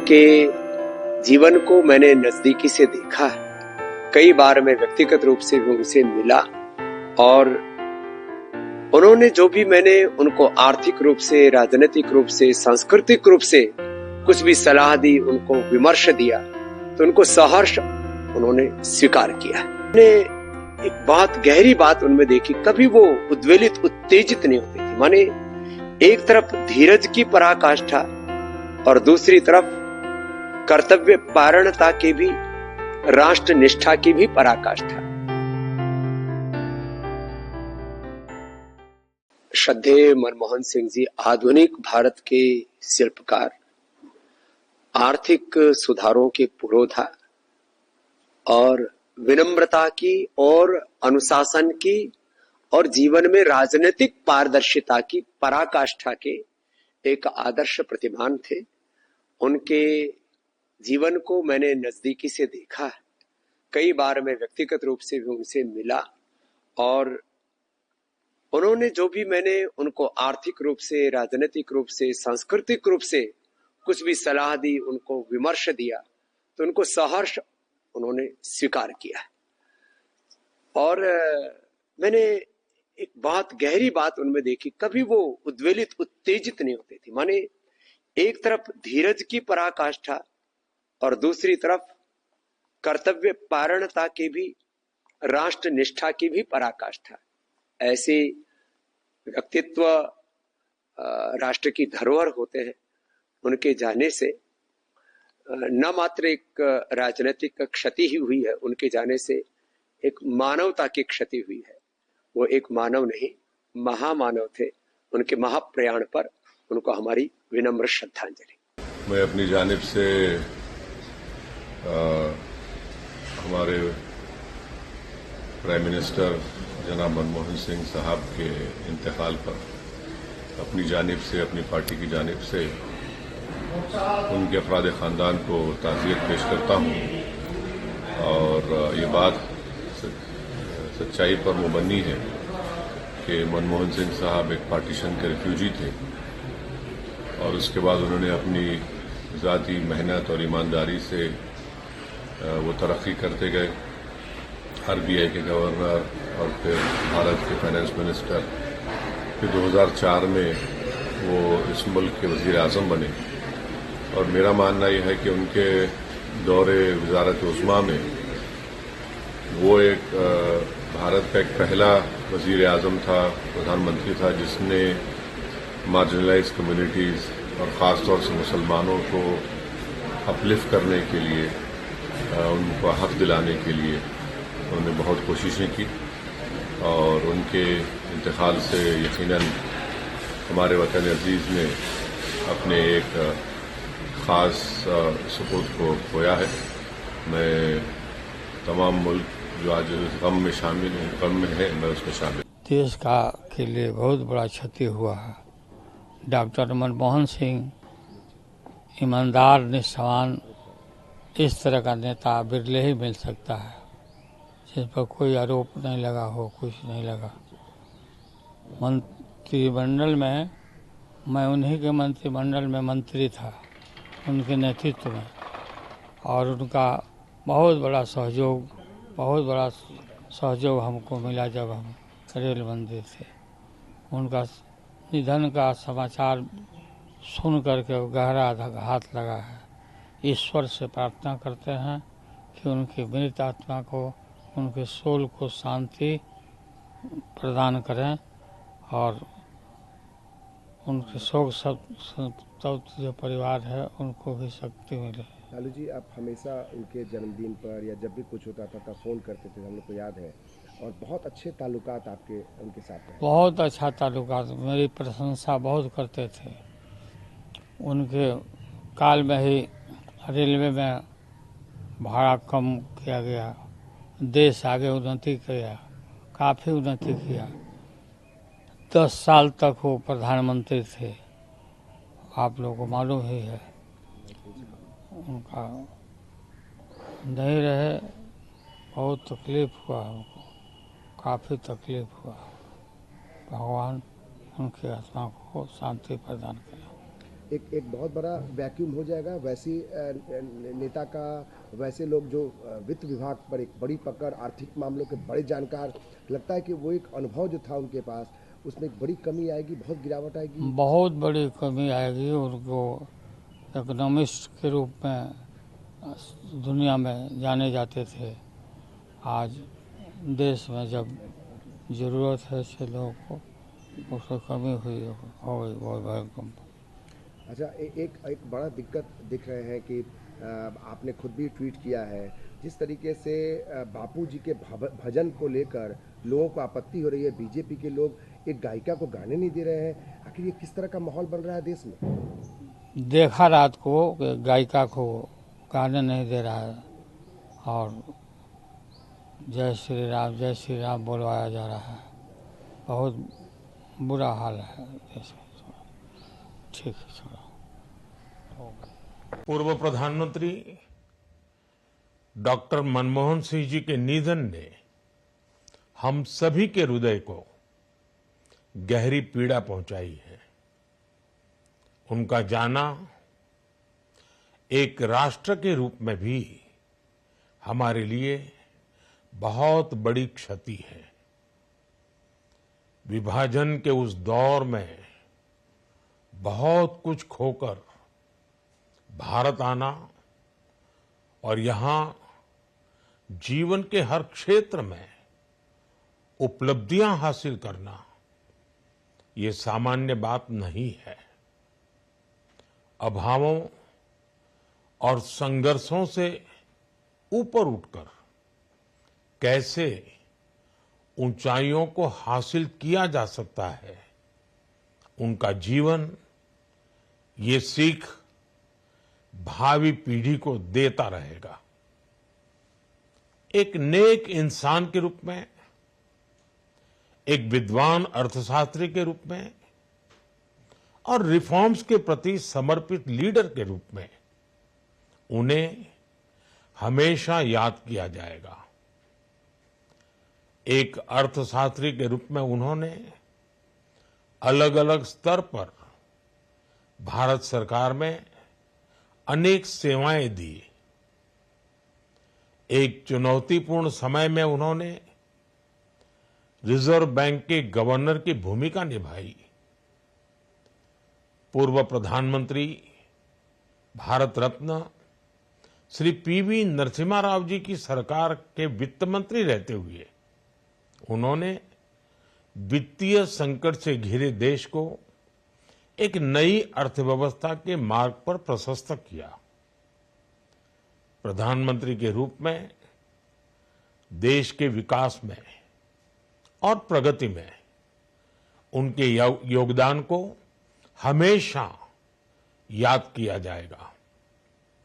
उनके जीवन को मैंने नजदीकी से देखा है। कई बार मैं व्यक्तिगत रूप से भी उनसे मिला और उन्होंने जो भी मैंने उनको आर्थिक रूप से, राजनीतिक रूप से, सांस्कृतिक रूप से कुछ भी सलाह दी, उनको विमर्श दिया, तो उनको सहर्ष उन्होंने स्वीकार किया। मैंने एक बहुत गहरी बात उनमें देखी, कभी वो उद्वेलित, उत्तेजित नहीं होती थी। माने एक तरफ धीरज की पराकाष्ठा और दूसरी तरफ कर्तव्य पारणता की भी, राष्ट्र निष्ठा की भी पराकाष्ठा। श्रद्धेय मनमोहन सिंह जी आधुनिक भारत के शिल्पकार, आर्थिक सुधारों के पुरोधा और विनम्रता की और अनुशासन की और जीवन में राजनीतिक पारदर्शिता की पराकाष्ठा के एक आदर्श प्रतिमान थे। उनके जीवन को मैंने नजदीकी से देखा है। कई बार मैं व्यक्तिगत रूप से भी उनसे मिला और उन्होंने जो भी मैंने उनको आर्थिक रूप से, राजनीतिक रूप से, सांस्कृतिक रूप से कुछ भी सलाह दी, उनको विमर्श दिया, तो उनको सहर्ष उन्होंने स्वीकार किया। और मैंने एक बहुत गहरी बात उनमें देखी, कभी वो उद्वेलित, उत्तेजित नहीं होती थी। माने एक तरफ धीरज की पराकाष्ठा और दूसरी तरफ कर्तव्य पारणता की भी, राष्ट्र निष्ठा की भी पराकाष्ठा। ऐसे व्यक्तित्व राष्ट्र की धरोहर होते हैं। उनके जाने से न मात्र एक राजनीतिक क्षति ही हुई है, उनके जाने से एक मानवता की क्षति हुई है। वो एक मानव नहीं, महामानव थे। उनके महाप्रयाण पर उनको हमारी विनम्र श्रद्धांजलि। मैं अपनी जानिब से हमारे प्राइम मिनिस्टर जनाब मनमोहन सिंह साहब के इंतकाल पर अपनी जानिब से, अपनी पार्टी की जानिब से उनके अफराद ख़ानदान को ताज़ियत पेश करता हूँ। और ये बात सच्चाई पर मुबनी है कि मनमोहन सिंह साहब एक पार्टीशन के रिफ्यूजी थे और उसके बाद उन्होंने अपनी ज़ाती मेहनत और ईमानदारी से वो तरक्की करते गए। RBI के गवर्नर और फिर भारत के फाइनेंस मिनिस्टर, फिर 2004 में वो इस मुल्क के वज़ीर आज़म बने। और मेरा मानना यह है कि उनके दौरे वज़ारत उस्मा में वो एक भारत का एक पहला वज़ीर आज़म था, प्रधानमंत्री था, जिसने मार्जिनलाइज कम्युनिटीज़ और ख़ास तौर से मुसलमानों को अपलिफ्ट करने के लिए, उनको हक दिलाने के लिए उन्होंने बहुत कोशिशें की। और उनके इंतकाल से यकीनन हमारे वतन अजीज़ ने अपने एक ख़ास सपूत को खोया है। मैं तमाम मुल्क जो आज गम में शामिल हैं, गम में है, मैं उसमें शामिल। देश का के लिए बहुत बड़ा क्षति हुआ है। डॉक्टर मनमोहन सिंह ईमानदार, निष्ठावान, इस तरह का नेता बिरले ही मिल सकता है जिस पर कोई आरोप नहीं लगा हो, कुछ नहीं लगा। मंत्रिमंडल में मैं उन्हीं के मंत्रिमंडल में मंत्री था, उनके नेतृत्व में, और उनका बहुत बड़ा सहयोग हमको मिला जब हम रेल मंत्री थे। उनका निधन का समाचार सुन करके गहरा आघात लगा है। ईश्वर से प्रार्थना करते हैं कि उनकी मृत आत्मा को, उनके सोल को शांति प्रदान करें और उनके शोक संतप्त जो परिवार है उनको भी शक्ति मिले। लालू जी, आप हमेशा उनके जन्मदिन पर या जब भी कुछ होता था फ़ोन करते थे, हम लोग को याद है, और बहुत अच्छे ताल्लुकात आपके उनके साथ हैं। बहुत अच्छा ताल्लुकात, मेरी प्रशंसा बहुत करते थे। उनके काल में ही रेलवे में भाड़ा कम किया गया, देश आगे उन्नति किया, काफ़ी उन्नति किया। 10 साल तक वो प्रधानमंत्री थे, आप लोगों को मालूम ही है। उनका नहीं रहे, बहुत तकलीफ हुआ हमको, काफ़ी तकलीफ हुआ। भगवान उनकी आत्मा को शांति प्रदान करें। एक बहुत बड़ा वैक्यूम हो जाएगा वैसी नेता का, वैसे लोग जो वित्त विभाग पर एक बड़ी पकड़, आर्थिक मामलों के बड़े जानकार, लगता है कि वो एक अनुभव जो था उनके पास उसमें एक बड़ी कमी आएगी, बहुत गिरावट आएगी। बहुत बड़ी कमी आएगी। उनको इकोनॉमिस्ट के रूप में दुनिया में जाने जाते थे। आज देश में जब ज़रूरत है ऐसे लोगों को, उसकी कमी हुई हो गई बहुत भयंकर। अच्छा, एक बड़ा दिक्कत दिख रहे हैं कि आपने खुद भी ट्वीट किया है, जिस तरीके से बापूजी के भजन को लेकर लोगों को आपत्ति हो रही है, बीजेपी के लोग एक गायिका को गाने नहीं दे रहे हैं, आखिर ये किस तरह का माहौल बन रहा है देश में? देखा रात को कि गायिका को गाने नहीं दे रहा है और जय श्री राम बोलवाया जा रहा है। बहुत बुरा हाल है देश में। ठीक है, छोड़ो। पूर्व प्रधानमंत्री डॉक्टर मनमोहन सिंह जी के निधन ने हम सभी के हृदय को गहरी पीड़ा पहुंचाई है। उनका जाना एक राष्ट्र के रूप में भी हमारे लिए बहुत बड़ी क्षति है। विभाजन के उस दौर में बहुत कुछ खोकर भारत आना और यहां जीवन के हर क्षेत्र में उपलब्धियां हासिल करना, ये सामान्य बात नहीं है। अभावों और संघर्षों से ऊपर उठकर कैसे ऊंचाइयों को हासिल किया जा सकता है, उनका जीवन ये सीख भावी पीढ़ी को देता रहेगा। एक नेक इंसान के रूप में, एक विद्वान अर्थशास्त्री के रूप में और रिफॉर्म्स के प्रति समर्पित लीडर के रूप में उन्हें हमेशा याद किया जाएगा। एक अर्थशास्त्री के रूप में उन्होंने अलग अलग स्तर पर भारत सरकार में अनेक सेवाएं दी। एक चुनौतीपूर्ण समय में उन्होंने रिजर्व बैंक के गवर्नर की भूमिका निभाई। पूर्व प्रधानमंत्री भारत रत्न श्री पीवी नरसिम्हा राव जी की सरकार के वित्त मंत्री रहते हुए उन्होंने वित्तीय संकट से घिरे देश को एक नई अर्थव्यवस्था के मार्ग पर प्रशस्त किया। प्रधानमंत्री के रूप में देश के विकास में और प्रगति में उनके योगदान को हमेशा याद किया जाएगा।